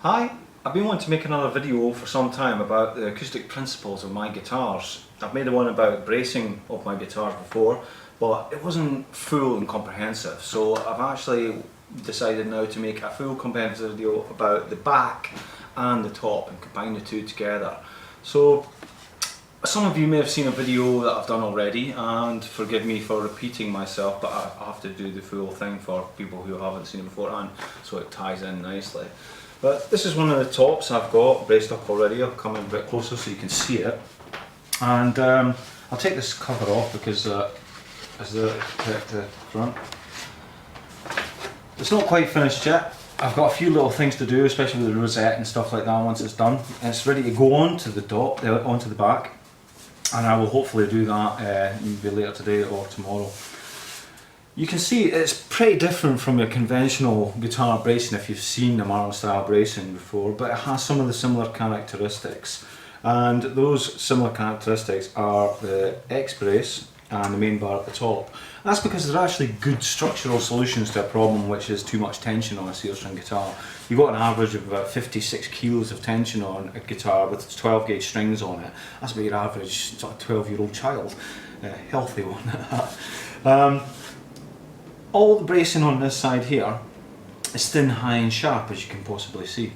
Hi, I've been wanting to make another video for some time about the acoustic principles of my guitars. I've made one about bracing of my guitars before, but it wasn't full and comprehensive, so I've actually decided now to make a full comprehensive video about the back and the top and combine the two together. So some of you may have seen a video that I've done already, and forgive me for repeating myself, but I have to do the full thing for people who haven't seen it beforehand, so it ties in nicely. But this is one of the tops I've got braced up already. I'll come in a bit closer so you can see it. And I'll take this cover off because as the protect the front. It's not quite finished yet. I've got a few little things to do, especially with the rosette and stuff like that once it's done. And it's ready to go onto the top, onto the back. And I will hopefully do that maybe later today or tomorrow. You can see it's pretty different from your conventional guitar bracing if you've seen the Martin style bracing before, but it has some of the similar characteristics. And those similar characteristics are the X brace and the main bar at the top. That's because they're actually good structural solutions to a problem which is too much tension on a seal string guitar. You've got an average of about 56 kilos of tension on a guitar with 12 gauge strings on it. That's about your average sort of 12-year-old child, healthy one. All the bracing on this side here is thin, high and sharp, as you can possibly see.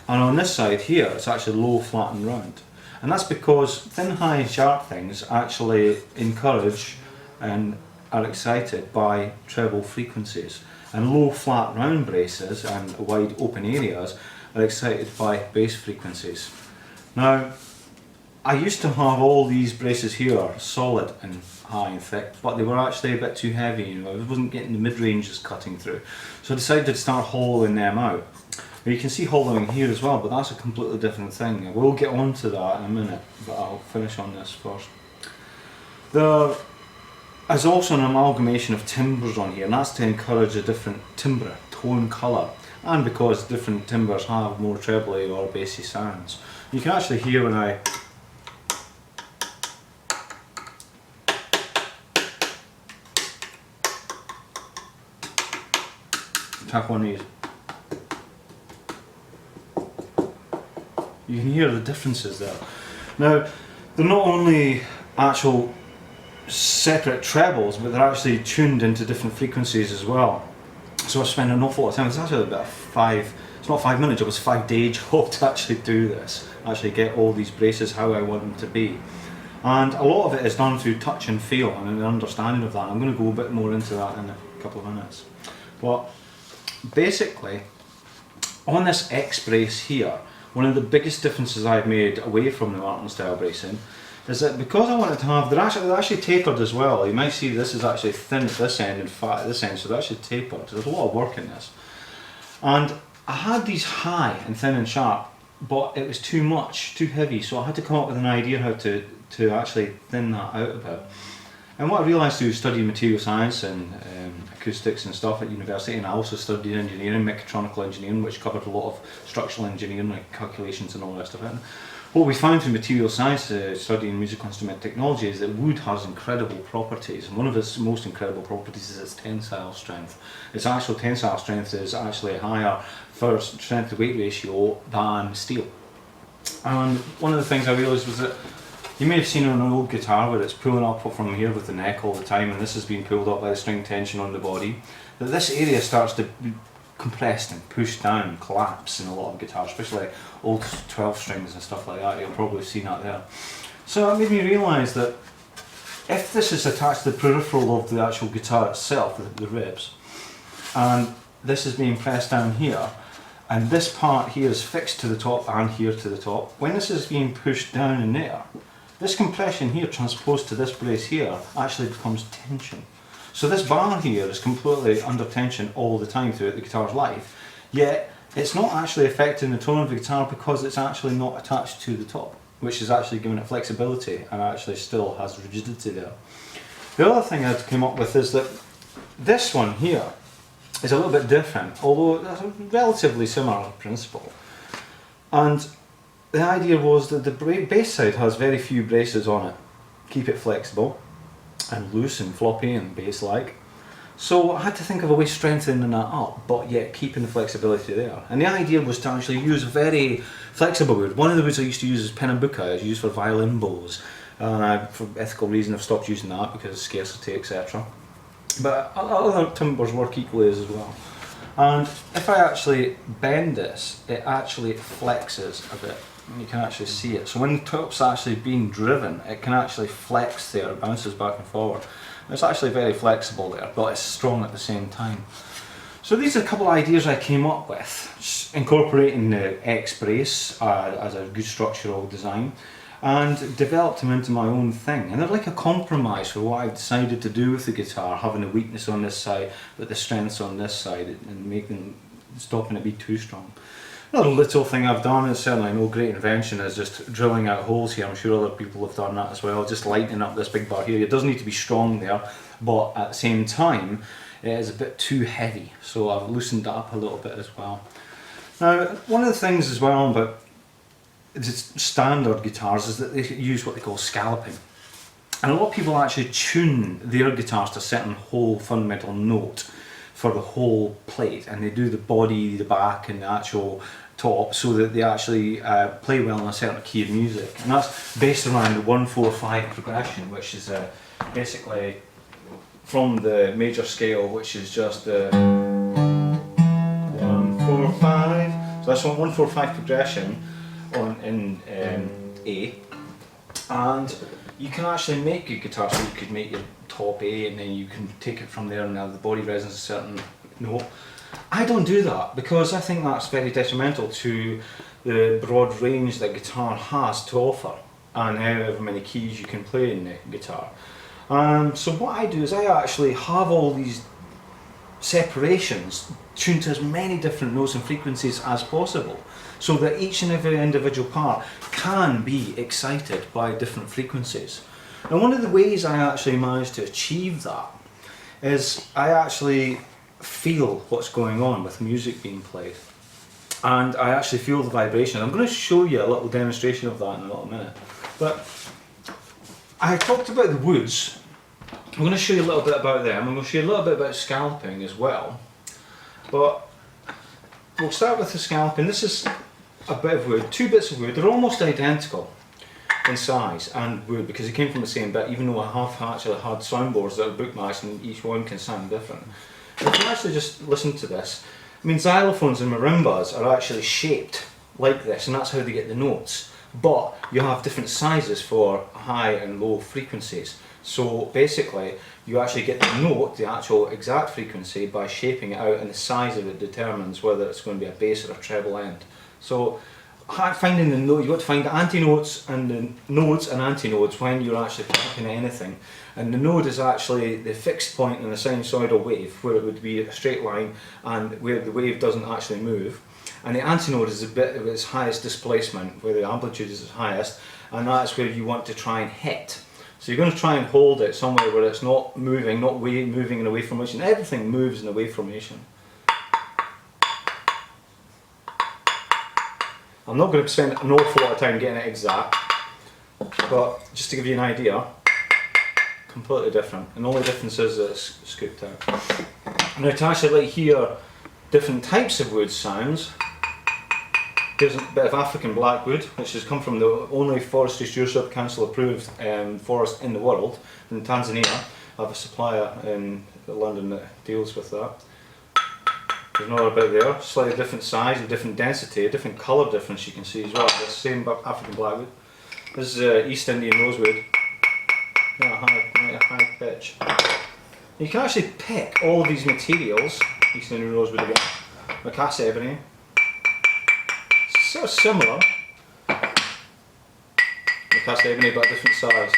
And on this side here it's actually low, flat and round. And that's because thin, high and sharp things actually encourage and are excited by treble frequencies. And low, flat, round braces and wide open areas are excited by bass frequencies. Now, I used to have all these braces here solid and high and thick, but they were actually a bit too heavy, you know, I wasn't getting the mid-ranges cutting through. So I decided to start hollowing them out. Now you can see hollowing here as well, but that's a completely different thing. We'll get onto that in a minute, but I'll finish on this first. There is also an amalgamation of timbres on here, and that's to encourage a different timbre, tone, colour, and because different timbres have more trebly or bassy sounds. You can actually hear when I tap on these. You can hear the differences there. Now, they're not only actual separate trebles, but they're actually tuned into different frequencies as well. So I spent an awful lot of time. It's actually about it's not 5 minutes, it was a 5-day job to actually do this. Actually get all these braces how I want them to be. And a lot of it is done through touch and feel and an understanding of that. I'm going to go a bit more into that in a couple of minutes. But basically, on this X brace here, one of the biggest differences I've made away from the Martin style bracing is that because I wanted to have, they're actually tapered as well. You might see this is actually thin at this end and fat at this end, so they're actually tapered. There's a lot of work in this. And I had these high and thin and sharp, but it was too much, too heavy, so I had to come up with an idea how to actually thin that out a bit. And what I realised through studying material science and acoustics and stuff at university, and I also studied engineering, mechatronical engineering, which covered a lot of structural engineering, like calculations and all the rest of it. And what we found through material science, studying musical instrument technology, is that wood has incredible properties, and one of its most incredible properties is its tensile strength. Its actual tensile strength is actually higher for strength to weight ratio than steel. And one of the things I realised was that you may have seen on an old guitar where it's pulling up from here with the neck all the time, and this is being pulled up by the string tension on the body, that this area starts to be compressed and pushed down, collapse in a lot of guitars, especially old 12 strings and stuff like that. You'll probably have seen that there. So it made me realise that if this is attached to the peripheral of the actual guitar itself, the ribs, and this is being pressed down here, and this part here is fixed to the top and here to the top, when this is being pushed down in there, this compression here transposed to this brace here actually becomes tension. So this bar here is completely under tension all the time throughout the guitar's life, yet it's not actually affecting the tone of the guitar because it's actually not attached to the top, which is actually giving it flexibility and actually still has rigidity there. The other thing I'd come up with is that this one here is a little bit different, although it's a relatively similar principle. And the idea was that the bass side has very few braces on it, keep it flexible and loose and floppy and bass-like. So I had to think of a way of strengthening that up, but yet keeping the flexibility there. And the idea was to actually use very flexible wood. One of the woods I used to use is Pernambuco. It's used for violin bows. And for ethical reasons I've stopped using that because of scarcity, etc. But other timbers work equally as well. And if I actually bend this, it actually flexes a bit. And you can actually see it. So when the top's actually being driven, it can actually flex there, it bounces back and forward. It's actually very flexible there, but it's strong at the same time. So these are a couple of ideas I came up with, incorporating the X brace as a good structural design, and developed them into my own thing. And they're like a compromise for what I've decided to do with the guitar, having a weakness on this side, but the strengths on this side, and stopping it be too strong. Another little thing I've done, is certainly no great invention, is just drilling out holes here. I'm sure other people have done that as well, just lightening up this big bar here. It doesn't need to be strong there, but at the same time it is a bit too heavy, so I've loosened that up a little bit as well. Now, one of the things as well about standard guitars is that they use what they call scalloping. And a lot of people actually tune their guitars to a certain whole fundamental note for the whole plate, and they do the body, the back and the actual top so that they actually play well in a certain key of music. And that's based around the 1-4-5 progression, which is basically from the major scale, which is just the 1-4-5. So that's one 1-4-5 progression in A. And you can actually make a guitar, so you could make your top A and then you can take it from there and have the body resonance a certain note. I don't do that because I think that's very detrimental to the broad range that guitar has to offer and however many keys you can play in the guitar. So what I do is I actually have all these separations tuned to as many different notes and frequencies as possible, so that each and every individual part can be excited by different frequencies. Now, one of the ways I actually managed to achieve that is I actually feel what's going on with music being played, and I actually feel the vibration. I'm going to show you a little demonstration of that in a little minute. But I talked about the woods. I'm going to show you a little bit about them. I'm going to show you a little bit about scalloping as well. But we'll start with the scalloping. This is a bit of wood, two bits of wood. They're almost identical in size and wood because they came from the same bit, even though I have actually had soundboards that are bookmatched and each one can sound different. But if you actually just listen to this, I mean, xylophones and marimbas are actually shaped like this, and that's how they get the notes. But you have different sizes for high and low frequencies. So basically, you actually get the note, the actual exact frequency, by shaping it out, and the size of it determines whether it's going to be a bass or a treble end. So finding the note, you want to find the antinodes and the nodes and antinodes when you're actually picking anything. And the node is actually the fixed point in a sinusoidal wave, where it would be a straight line and where the wave doesn't actually move. And the antinode is a bit of its highest displacement, where the amplitude is its highest, and that's where you want to try and hit. So you're going to try and hold it somewhere where it's not moving, moving in a wave formation. Everything moves in a wave formation. I'm not going to spend an awful lot of time getting it exact, but just to give you an idea, completely different. And the only difference is that it's scooped out. Now, to actually hear different types of wood sounds, here's a bit of African blackwood, which has come from the only Forestry Stewardship Council approved forest in the world, in Tanzania. I have a supplier in London that deals with that. There's another bit there, slightly different size, a different density, a different colour difference you can see as well. The same African blackwood. This is East Indian rosewood, a high pitch. You can actually pick all of these materials, East Indian rosewood again, Macassar ebony. It's sort of similar, Macassar ebony but a different size.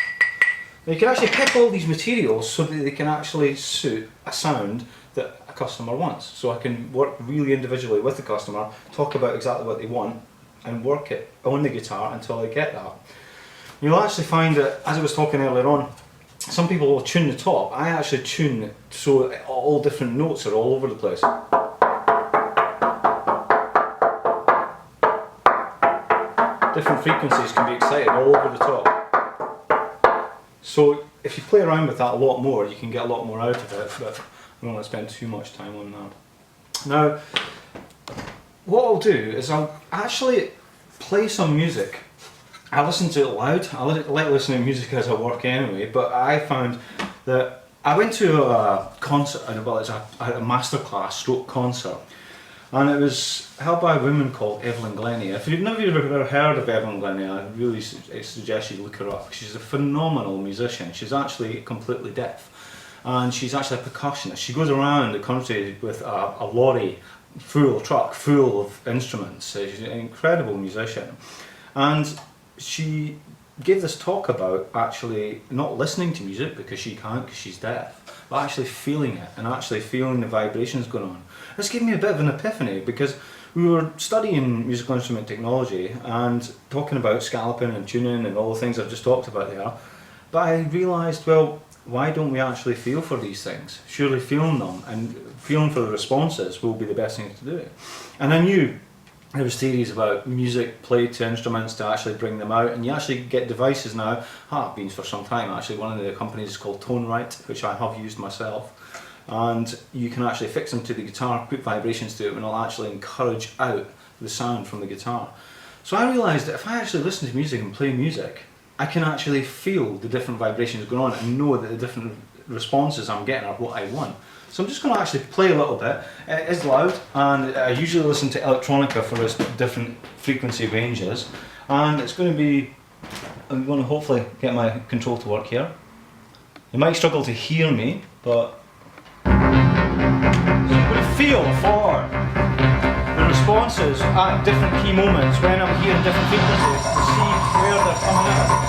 Now you can actually pick all these materials so that they can actually suit a sound that a customer wants. So I can work really individually with the customer, talk about exactly what they want, and work it on the guitar until I get that. You'll actually find that, as I was talking earlier on, some people will tune the top. I actually tune it so all different notes are all over the place. Different frequencies can be excited all over the top. So if you play around with that a lot more, you can get a lot more out of it. But I don't want to spend too much time on that. Now, what I'll do is I'll actually play some music. I listen to it loud. I like listening to music as I work anyway, but I found that I went to a concert, well, it's a masterclass stroke concert, and it was held by a woman called Evelyn Glennie. If you've never ever heard of Evelyn Glennie, I really suggest you look her up. She's a phenomenal musician. She's actually completely deaf, and she's actually a percussionist. She goes around the country with a lorry truck full of instruments. So she's an incredible musician, and she gave this talk about actually not listening to music because she can't, because she's deaf, but actually feeling it and actually feeling the vibrations going on. This gave me a bit of an epiphany, because we were studying musical instrument technology and talking about scalloping and tuning and all the things I've just talked about there, but I realised, well, why don't we actually feel for these things? Surely feeling them and feeling for the responses will be the best thing to do. And I knew there was theories about music played to instruments to actually bring them out, and you actually get devices now, I've been for some time actually, one of the companies is called ToneRight, which I have used myself, and you can actually fix them to the guitar, put vibrations to it, and it'll actually encourage out the sound from the guitar. So I realised that if I actually listen to music and play music, I can actually feel the different vibrations going on and know that the different responses I'm getting are what I want. So I'm just going to actually play a little bit. It is loud, and I usually listen to electronica for its different frequency ranges, and it's going to be, I'm going to hopefully get my control to work here. You might struggle to hear me, but so I'm going to feel for the responses at different key moments when I'm hearing different frequencies to see where they're coming out.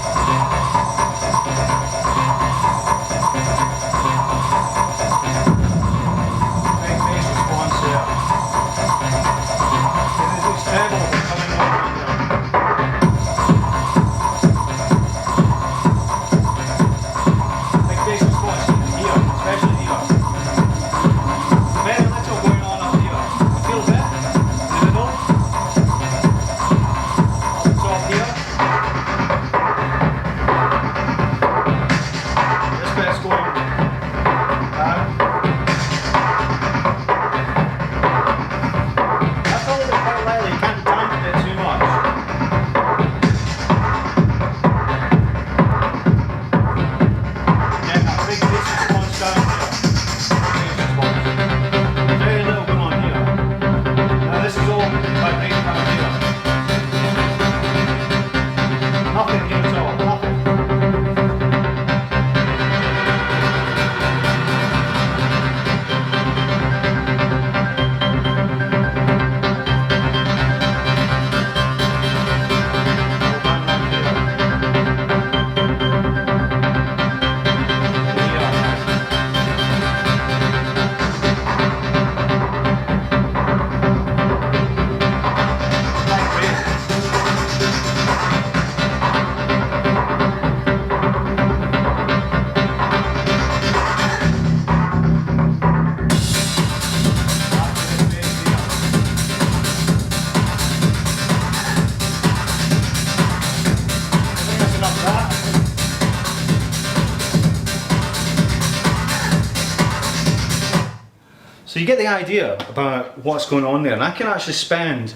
So you get the idea about what's going on there, and I can actually spend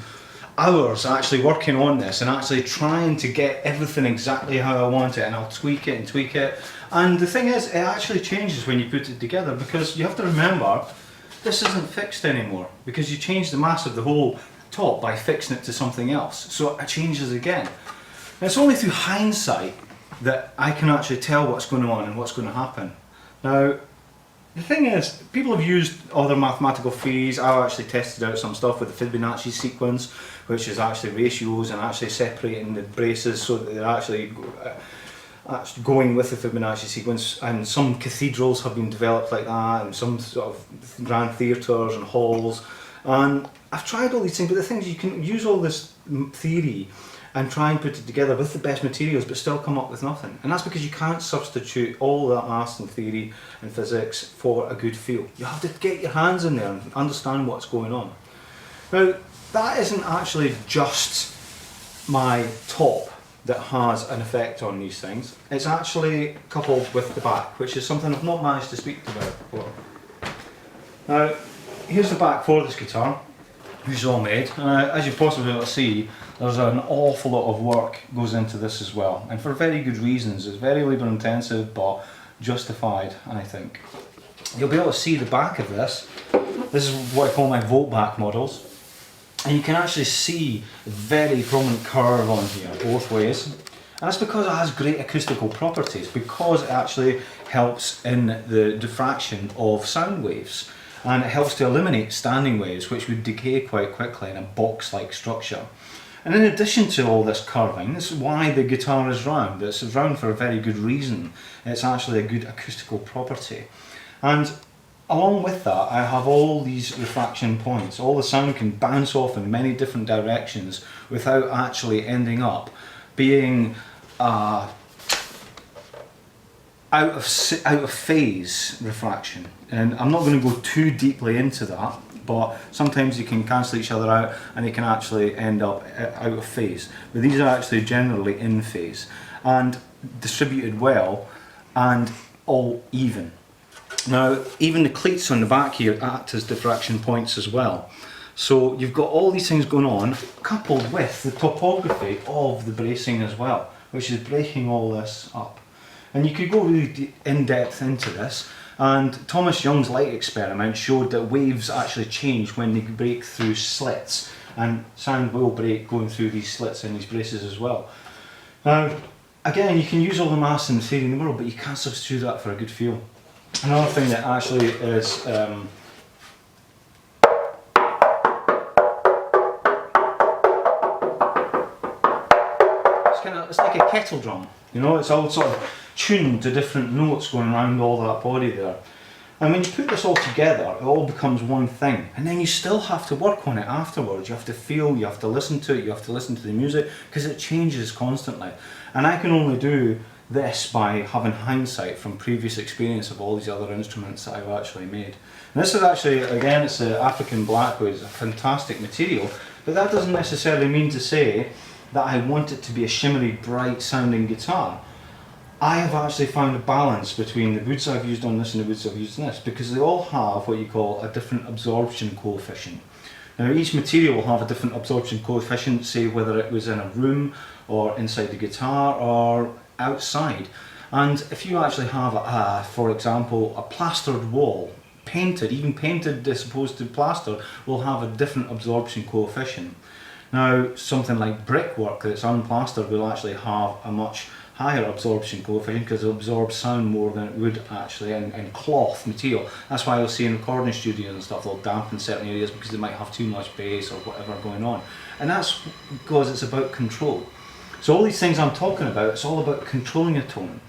hours actually working on this and actually trying to get everything exactly how I want it, and I'll tweak it and tweak it. And the thing is, it actually changes when you put it together, because you have to remember this isn't fixed anymore, because you change the mass of the whole top by fixing it to something else, so it changes again. And it's only through hindsight that I can actually tell what's going on and what's going to happen. Now, the thing is, people have used other mathematical theories. I've actually tested out some stuff with the Fibonacci sequence, which is actually ratios and actually separating the braces so that they're actually going with the Fibonacci sequence, and some cathedrals have been developed like that, and some sort of grand theatres and halls, and I've tried all these things, but the thing is, you can use all this theory and try and put it together with the best materials but still come up with nothing, and that's because you can't substitute all that maths and theory and physics for a good feel. You have to get your hands in there and understand what's going on. Now, that isn't actually just my top that has an effect on these things. It's actually coupled with the back, which is something I've not managed to speak about before. Now, here's the back for this guitar, which is all made, and as you possibly able to see, there's an awful lot of work goes into this as well, and for very good reasons. It's very labour intensive, but justified, I think. You'll be able to see the back of this. This is what I call my VaultBack models, and you can actually see a very prominent curve on here, both ways. And that's because it has great acoustical properties, because it actually helps in the diffraction of sound waves. And it helps to eliminate standing waves, which would decay quite quickly in a box-like structure. And in addition to all this curving, this is why the guitar is round. It's round for a very good reason. It's actually a good acoustical property. And along with that, I have all these refraction points. All the sound can bounce off in many different directions without actually ending up being out of phase refraction. And I'm not going to go too deeply into that, but sometimes you can cancel each other out and you can actually end up out of phase. But these are actually generally in phase and distributed well and all even. Now, even the cleats on the back here act as diffraction points as well. So you've got all these things going on, coupled with the topography of the bracing as well, which is breaking all this up. And you could go really in depth into this, and Thomas Young's light experiment showed that waves actually change when they break through slits, and sound will break going through these slits in these braces as well. Now, again, you can use all the maths and the theory in the world, but you can't substitute that for a good feel. Another thing that actually is it's like a kettle drum, you know, it's all sort of tuned to different notes going around all that body there. And when you put this all together, it all becomes one thing, and then you still have to work on it afterwards. You have to feel, you have to listen to it, you have to listen to the music, because it changes constantly. And I can only do this by having hindsight from previous experience of all these other instruments that I've actually made. And this is actually, again, it's the African blackwood. It's a fantastic material, but that doesn't necessarily mean to say that I want it to be a shimmery, bright sounding guitar. I have actually found a balance between the woods I've used on this and the woods I've used on this, because they all have what you call a different absorption coefficient. Now, each material will have a different absorption coefficient, say whether it was in a room or inside the guitar or outside. And if you actually have, for example, a plastered wall, painted, even painted as opposed to plaster, will have a different absorption coefficient. Now, something like brickwork that's unplastered will actually have a much higher absorption coefficient because it absorbs sound more than it would actually in cloth material. That's why you'll see in recording studios and stuff, they'll dampen certain areas because they might have too much bass or whatever going on. And that's because it's about control. So all these things I'm talking about, it's all about controlling a tone.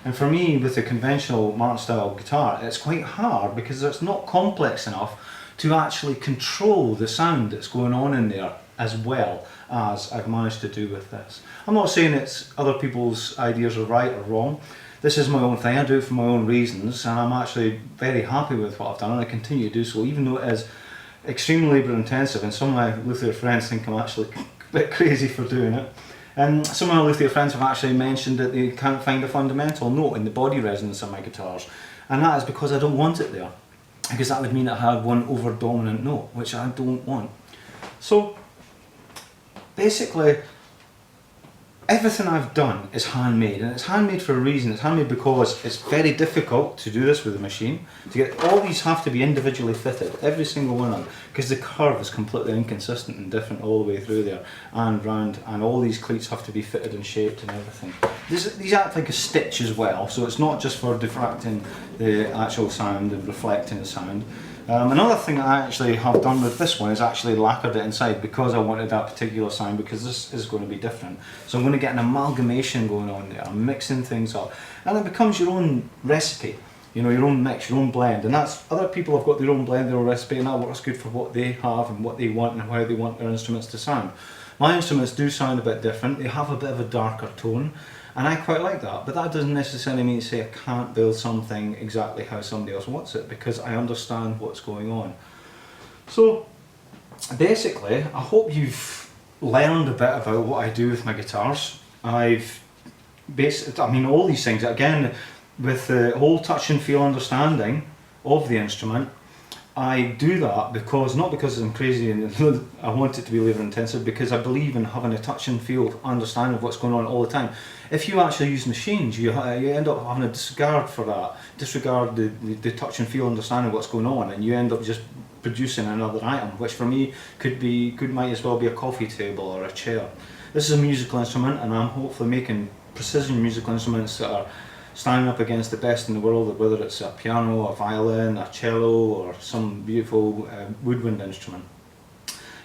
And for me, with the conventional Martin style guitar, it's quite hard because it's not complex enough to actually control the sound that's going on in there as well as I've managed to do with this. I'm not saying it's other people's ideas are right or wrong. This is my own thing, I do it for my own reasons, and I'm actually very happy with what I've done, and I continue to do so, even though it is extremely labour intensive, and some of my luthier friends think I'm actually a bit crazy for doing it. And some of my luthier friends have actually mentioned that they can't find a fundamental note in the body resonance of my guitars, and that is because I don't want it there, because that would mean I had one over dominant note, which I don't want. So basically, everything I've done is handmade, and it's handmade for a reason. It's handmade because it's very difficult to do this with a machine. To get all these have to be individually fitted, every single one of them, because the curve is completely inconsistent and different all the way through there and round, and all these cleats have to be fitted and shaped and everything. These act like a stitch as well, so it's not just for diffracting the actual sound and reflecting the sound. Another thing that I actually have done with this one is actually lacquered it inside because I wanted that particular sound, because this is going to be different. So I'm going to get an amalgamation going on there. I'm mixing things up, and it becomes your own recipe, you know, your own mix, your own blend. And that's, other people have got their own blend, their own recipe, and that works good for what they have and what they want and how they want their instruments to sound. My instruments do sound a bit different. They have a bit of a darker tone, and I quite like that, but that doesn't necessarily mean to say I can't build something exactly how somebody else wants it, because I understand what's going on. So basically, I hope you've learned a bit about what I do with my guitars. I mean, all these things, again, with the whole touch and feel understanding of the instrument, I do that because, not because I'm crazy and I want it to be labour intensive, because I believe in having a touch and feel understanding of what's going on all the time. If you actually use machines, you end up having a disregard for that, disregard the touch and feel understanding of what's going on, and you end up just producing another item, which for me might as well be a coffee table or a chair. This is a musical instrument, and I'm hopefully making precision musical instruments that are standing up against the best in the world, whether it's a piano, a violin, a cello, or some beautiful woodwind instrument.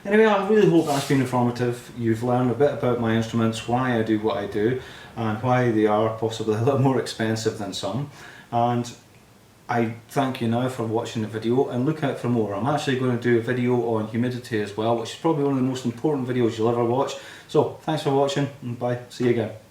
Anyway, I really hope that's been informative. You've learned a bit about my instruments, why I do what I do, and why they are possibly a little more expensive than some. And I thank you now for watching the video, and look out for more. I'm actually going to do a video on humidity as well, which is probably one of the most important videos you'll ever watch. So, thanks for watching, and bye. See you again.